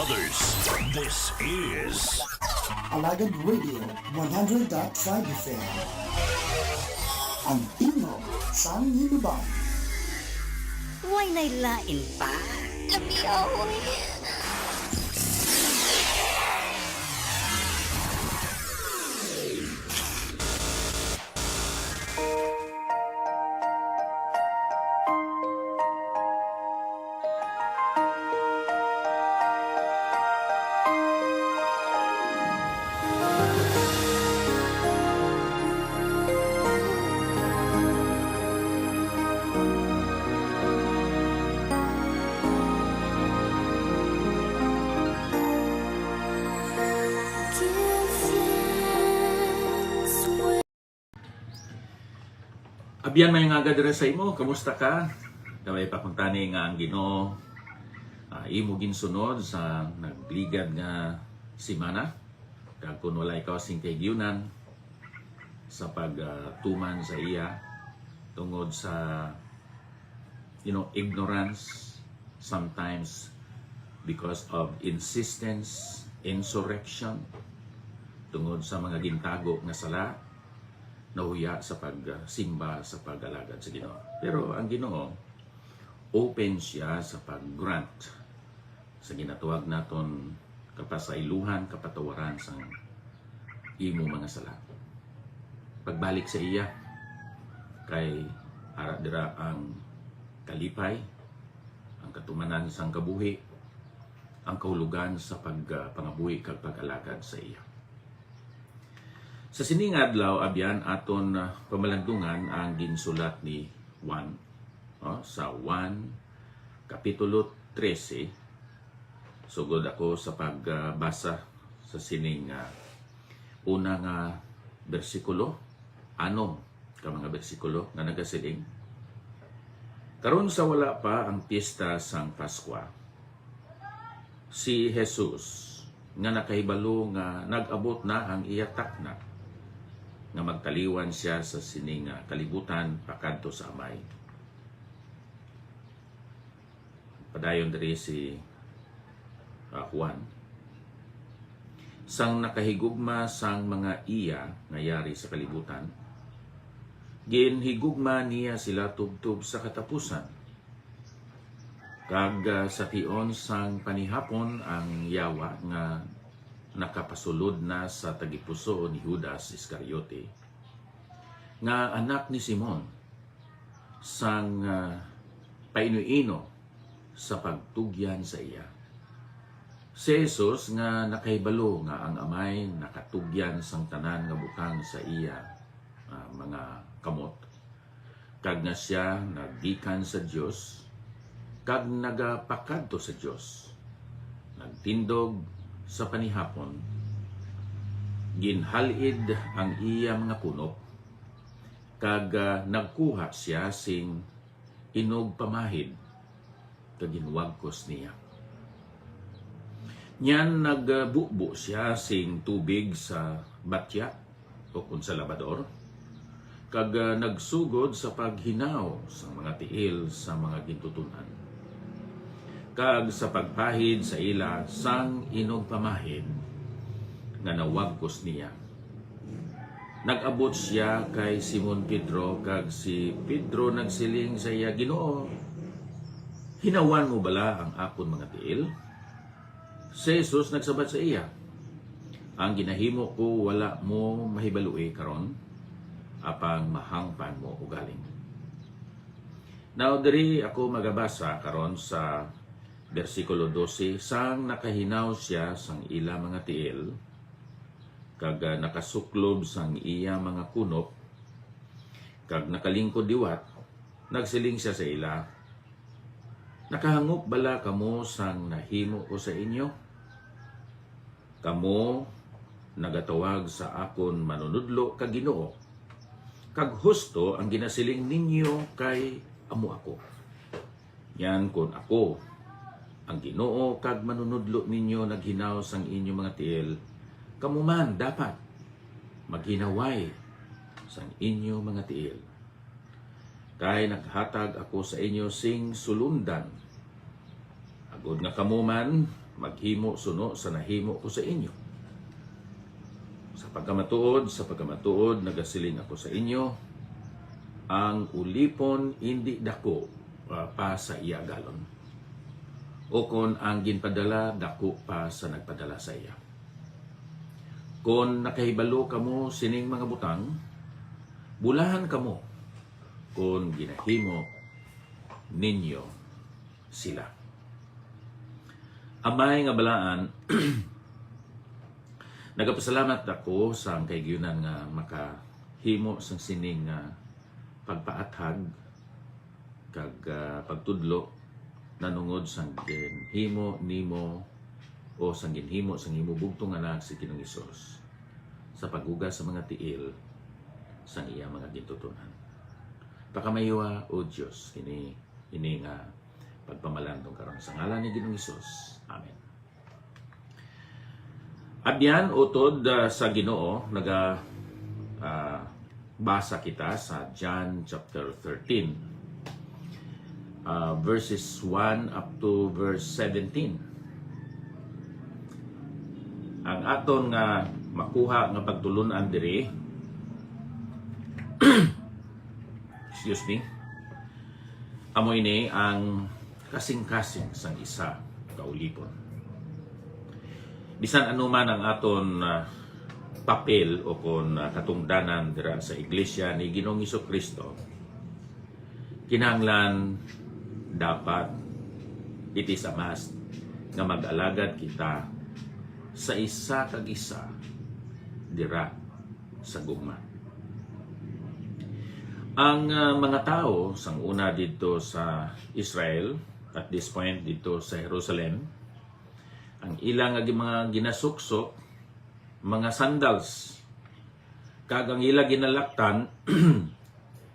others. This is Alagad Radio 100.5 FM. Ang imo sang hinuban. Why nailain pa? Kami away. Abyan may nga agad sa imo, kamusta ka? Kaway pakuntani nga ang Ginoo imo ginsunod sa nagligad nga simana. Kag kun wala ikaw sing kahigyunan sa pagtuman sa iya tungod sa ignorance, sometimes because of insistence, insurrection, tungod sa mga gintago nga sala, nahuya sa pagsimba sa pag-alagad sa Ginoo. Pero ang Ginoo, open siya sa pag-grant sa ginatuwag naton kapasailuhan, kapatawaran sa imo mga sala. Pagbalik sa iya, kay ara dira ang kalipay, ang katumanan sang kabuhi, ang kahulugan sa pangabuhi kag pag-alagad sa iya. Sa sining adlaw abyan aton pamalandungan ang ginsulat ni Juan sa Juan kapitulo 13. Sugod ako sa pagbasa sa sining unang bersikulo, anom ka mga bersikulo nga nagasiling. Karon sa wala pa ang piyesta sang Paskwa, si Jesus nga nakahibalo nga nag-abot na ang iya takna nga magtaliwan siya sa sining kalibutan pakadto sa Amay. Padayon diri si Juan. Sang nakahigugma sang mga iya nga yari sa kalibutan, ginhigugma niya sila tubtub sa katapusan. Kag sa tion sang panihapon ang yawa nga nakapasulod na sa tagipuso ni Judas Iscariote, nga anak ni Simon, sang painuino sa pagtugyan sa iya. Si Jesus nga nakahibalo nga ang Amay nakatugyan sang tanan nga butang sa iya mga kamot, kag na siya naggikan sa Dios, kag nagapakadto sa Dios, nagtindog sa panihapon, ginhalid ang iya mga punok, kag nagkuha siya sing inog pamahid, kag ginwagkos niya. Nyan nagbubo siya sing tubig sa batya o kung sa labador, kag nagsugod sa paghinaw sa mga tiil sa mga gintutunan. Kag sa pagpahid sa ila sang inog pamahid nga nawagkos niya. Nag-abot siya kay Simon Pedro, kag si Pedro nagsiling sa iya, Ginoo, hinawan mo bala ang akon mga tiil? Si Jesus nagsabat sa iya, ang ginahimo ko wala mo mahibalui karon, apang mahangpan mo ugaling. Now diri ako magabasa karon sa versikulo 12, sang nakahinaw siya sang ila mga tiil, kag nakasuklob sang iya mga kunop, kag nakalingkod diwat, nagsiling siya sa ila, nakahangop bala kamo sang nahimo ko sa inyo? Kamo nagatawag sa akon manunudlo kag Ginoo, kag husto ang ginasiling ninyo kay amo ako. Yan kun ako ang Ginoo kag manunudlo ninyo naghinaw sang inyo mga tiil, kamo man dapat maghinaway sang inyo mga tiil. Kay naghatag ako sa inyo sing sulundan, agod nga kamo man maghimo suno sa nahimo ko sa inyo. Sa pagkamatuod, nagasiling ako sa inyo, ang ulipon hindi dako pa sa iya galon. O kon ang ginpadala dako pa sa nagpadala sa iya. Kon nakahibalo kamo sining mga butang, bulahan kamo kon ginahimo ninyo sila. Amay nga balaan, nagapasalamat ako sa ang kaigyonan nga makahimo sang sining pagpaathag kag pagtudlo nanungod sang ginhimo nimo o sang ginhimo sang imo bugtong anak si Ginoong Hesus sa paghugas sa mga tiil sang iya mga gintutunan. Pakamayowa o Diyos ini nga pagpamalandong karon sa ngalan ni Ginoong Hesus. Amen. Abyan utod sa Ginoo basa kita sa John chapter 13 verses 1 up to verse 17. Ang aton nga makuha nga pagtulunan diri excuse me, amoy ni ang kasing-kasing sang isa kaulipon. Bisan anuman ang aton papel o kon katungdanan dira sa iglesia ni Ginoong Hesukristo, kinahanglan dapat it is a must nga mag-alagad kita sa isa kag isa dira sa gugma. Ang mga tao sang una dito sa Israel, at this point dito sa Jerusalem, ang ilang mga ginasuksok, mga sandals, kag ang ilang ginalaktan,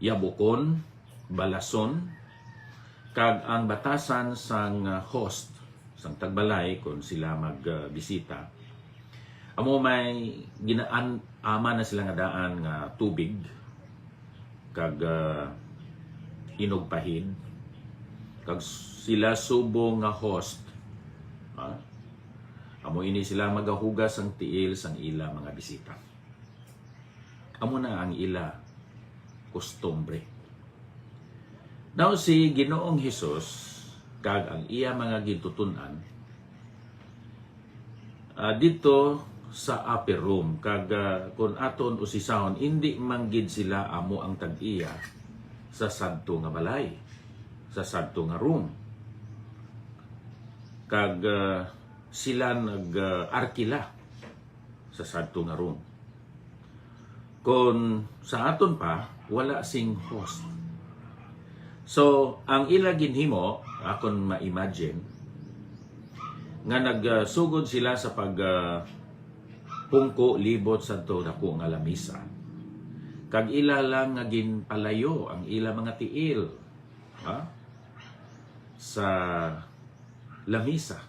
yabukon, balason, kag ang batasan sang host, sang tagbalay kung sila magbisita. Amo may ginaan ama na sila nga daan nga tubig, kag inugpahid, kag sila subo nga host. Amo ini sila magahugas ang tiil sang ila mga bisita. Amo na ang ila kustombre. Now si Ginoong Hesus kag ang iya mga gitutunan dito sa upper room kag kun aton usisahon hindi manggid sila amo ang tag-iya sa sadto nga balay, sa sadto nga room. Kag sila nag-arkila sa sadto nga room. Kung sa aton pa, wala sing host. So, ang ila ginhimo, akon ma-imagine, nga nagsugod sila sa pungko libot sa to dako nga lamisa. Kag ila lang nga ginpalayo ang ila mga tiil sa lamisa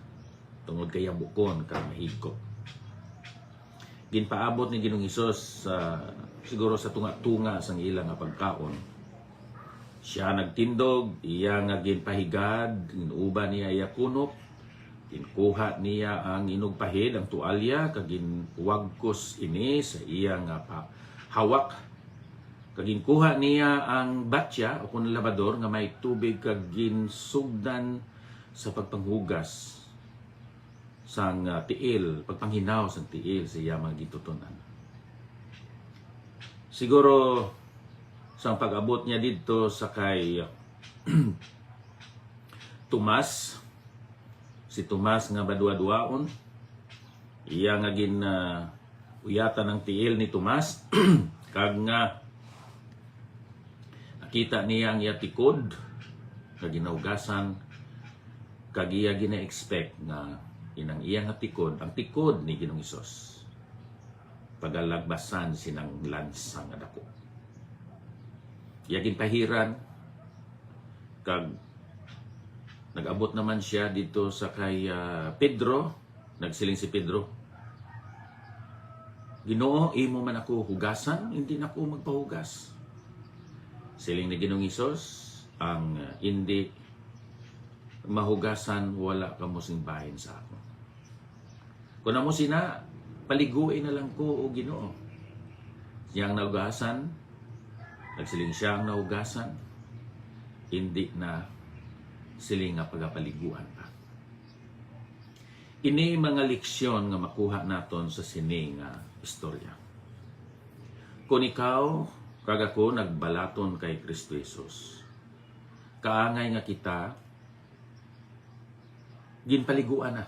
tungod kay bukon kag mahigko. Ginpaabot ni Ginoong Hesus siguro sa tunga-tunga sang ila nga pagkaon. Siya nagtindog, iya nga ginpahigad, inuban niya iya kunop, ginkuha niya ang inugpahid, ang tualya, kag ginwagkos ini sa iya nga hawak. Kag ginkuha niya ang batya o kun labador nga may tubig kag ginsugdan sa pagpanghugas sang tiil, pagpanghinaw sang tiil sa iya mga gitutunan. Siguro sa pag-abot niya dito sa kay Tomas, si Tomas nga badua-duaon, iya nga uyatan ng tiil ni Tomas, kag nga nakita niya ang iya tikod, kag ginahugasan, kag iya gina-expect nga inang iya nga tikod, ang tikod ni Ginoong Hesus, pagalagbasan sinang lansa nga dako. Iya ginpahiran, kag nag-abot naman siya dito sa kay Pedro, nagsiling si Pedro, Ginoo, imo man ako hugasan, hindi na ako magpahugas. Siling ni Ginoong Hesus, ang hindi mahugasan, wala ka mo simbahin sa ako. Kung na mo sina, paliguin na lang ko o Ginoo. Siyang naugasan, nagsiling siya ang naugasan, hindi na siling nga pagapaliguan pa. Ini mga leksyon nga makuha naton sa sini nga istorya. Kung ikaw, kag ako, nagbalaton kay Kristo Jesus, kaangay nga kita, ginpaliguan na.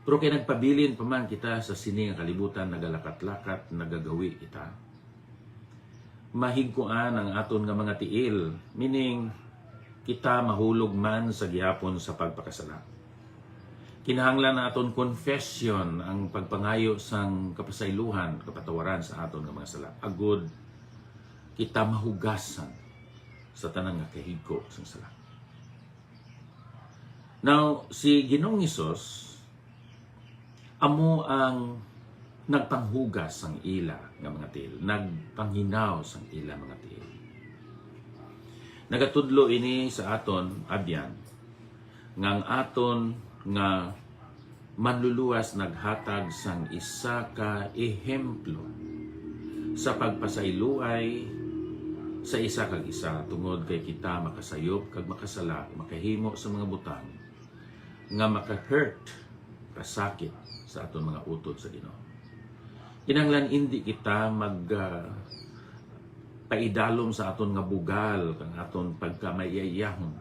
Pero kay nagpabilin pa man kita sa sini nga kalibutan, nagalakat-lakat, nagagawi kita, mahigkuan ang aton nga mga tiil, meaning kita mahulog man sa gihapon sa pagpakasala. Kinahanglan na aton confession ang pagpangayo sang kapasaylohan, kapatawaran sa aton nga mga sala. Agud kita mahugasan sa tanang nga kahigko sang sala. Now, si Ginoong Hesus amo ang nagpanghugas sang ila nga mga tiil, nagpanghinaw sang ila mga tiil. Nagatudlo ini sa aton abyan ngang aton nga manluluwas naghatag sang isa ka ehemplo sa pagpasayloay sa isa kag isa tungod kay kita makasayop kag makasala, makahimo sa mga butang nga maka-hurt, kasakit sa aton mga utod sa Ginoo. Kinahanglan hindi kita paidalom sa aton nga bugal kang aton pagkamayayahon.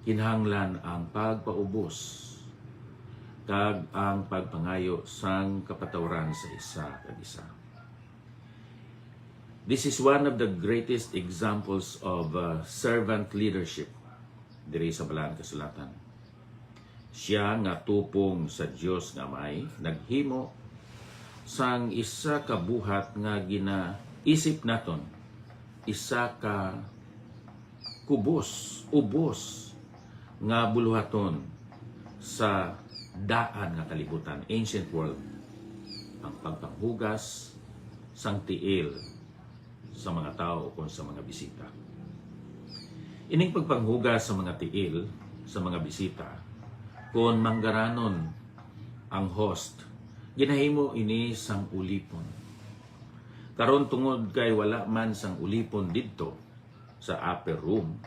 Kinahanglan ang pagpaubos kag ang pagpangayo sang kapatawaran sa isa kag isa. This is one of the greatest examples of servant leadership diri sa Balaan Kasulatan. Siya nga tupong sa Dios nga may naghimo sang isa ka buhat nga ginaisip naton, isa ka ubos nga buluhaton sa daan nga kalibutan, ancient world, ang pagpanghugas sang tiil sa mga tao o sa mga bisita. Ining pagpanghugas sa mga tiil sa mga bisita, kung manggaranon ang host, ginahimo ini sang ulipon. Karon tungod kay wala man sang ulipon didto sa upper room,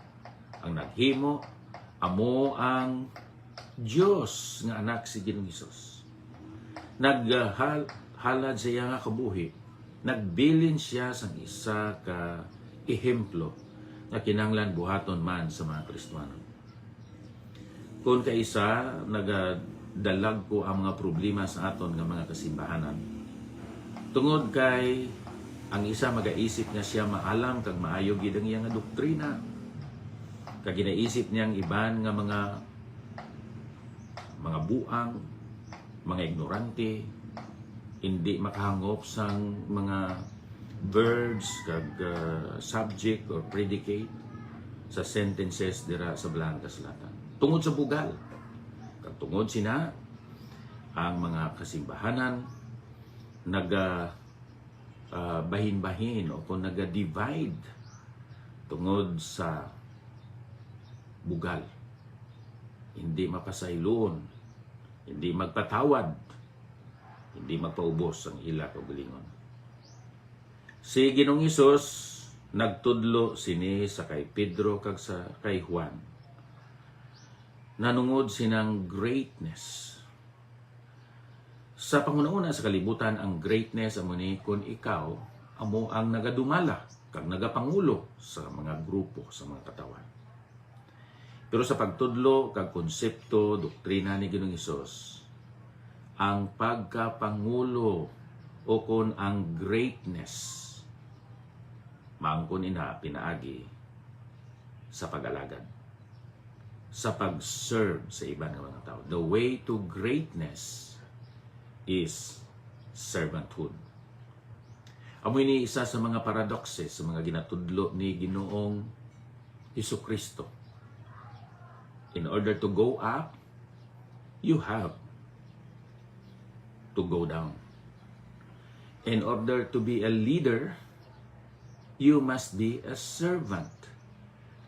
ang naghimo amo ang Diyos nga anak si Ginoong Hesus. Naghalad siya nga kabuhi, nagbilin siya sang isa ka ehemplo na kinahanglan buhaton man sa mga Kristiyano. Kung kaisa nagadalag ko ang mga problema sa aton nga mga kasimbahanan, tungod kay ang isa magaisip nga siya maalam kag maayo gid ang iyang doktrina, kag ginaisip niyang iban nga mga buang, mga ignorante, hindi makahangop sang mga verbs kag subject or predicate sa sentences dira sa Balaan Kasulatan. Tungod sa bugal, kag tungod sina ang mga kasimbahanan bahin-bahin o kung naga-divide tungod sa bugal, hindi mapasayloon, hindi magpatawad, hindi magpaubos ang ila kaugalingon. Si Ginoong Hesus nagtudlo sini sa kay Pedro kag sa kay Juan. Nanungod sinang greatness. Sa pangunahuna sa kalibutan, ang greatness amo ni kung ikaw amo ang nagadumala kag nagapangulo sa mga grupo, sa mga katawan. Pero sa pagtudlo kag konsepto, doktrina ni Ginoong Hesus, ang pagkapangulo o kon ang greatness maangkon ina pinaagi sa pag-alagad, sa pag-serve sa iba ng mga tao. The way to greatness is servanthood. Amoy ni isa sa mga paradoxes sa mga ginatudlo ni Ginoong Hesukristo. In order to go up, you have to go down. In order to be a leader, you must be a servant.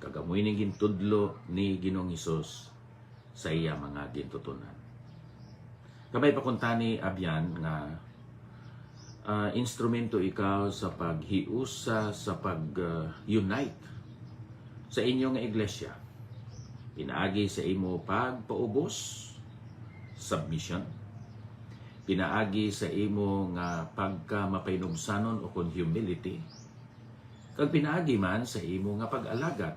Kagamoy ni gintudlo ni Ginoong Hesus sa iya mga gintutunan. Kamay pakuntani abyan nga instrumento ikaw sa paghiusa sa pag-unite sa inyong nga iglesia. Pinaagi sa imo pagpaubos, submission. Pinaagi sa imo nga pagka mapainumsanon o kon humility. Kag pinaagi man sa imo nga pag-alagad,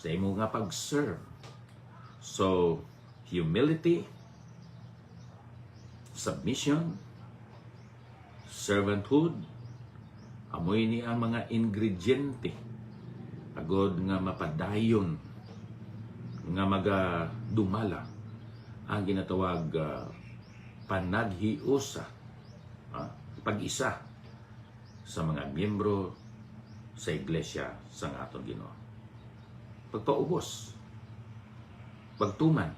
sa imo nga pag-serve. So, humility, submission, servanthood, amoy ni ang mga ingrediente agod nga mapadayon nga magadumala ang ginatawag panaghiusa, pag-isa sa mga miyembro sa iglesia sa aton Ginoo. Pagpaubos, pagtuman,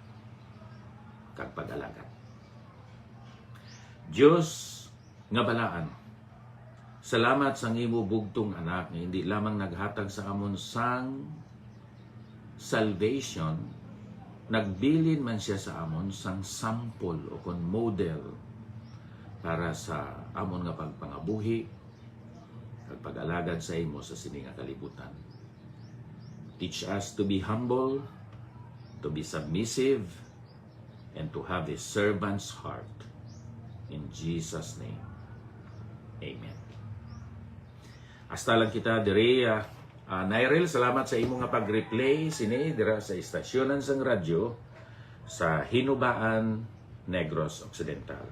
kag pag-alagad. Diyos nga balaan, salamat sa imo bugtong anak nga hindi lamang naghatag sa amon sang salvation, nagbilin man siya sa amon sang sample o kon model para sa amon nga pagpangabuhi at pag-alagad sa imo sa sining nga kalibutan. Teach us to be humble, to be submissive, and to have a servant's heart. In Jesus' name, amen. Hasta lang kita diri. Nairel, salamat sa imo nga pag-replay sini dira sa istasyonan sang radyo sa Hinubaan, Negros Occidental.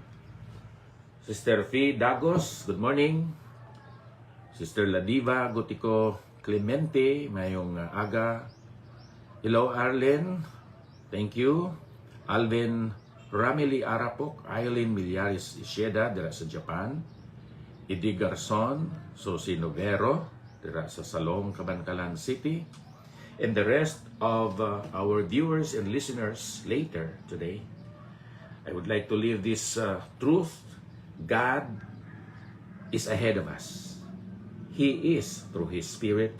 Sister Fee Dagos, good morning. Sister Ladiva Gutico Clemente, mayong aga. Hello Arlen, thank you. Alvin Ramili Arapok, Eileen Millares Isheda dira sa Japan. Idi Garson, Sosi Novero dira sa Salong, Cabancalan City. And the rest of our viewers and listeners later today. I would like to leave this truth. God is ahead of us. He is through His Spirit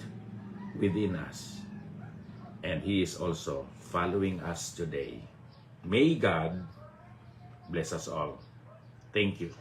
within us. And He is also following us today. May God bless us all. Thank you.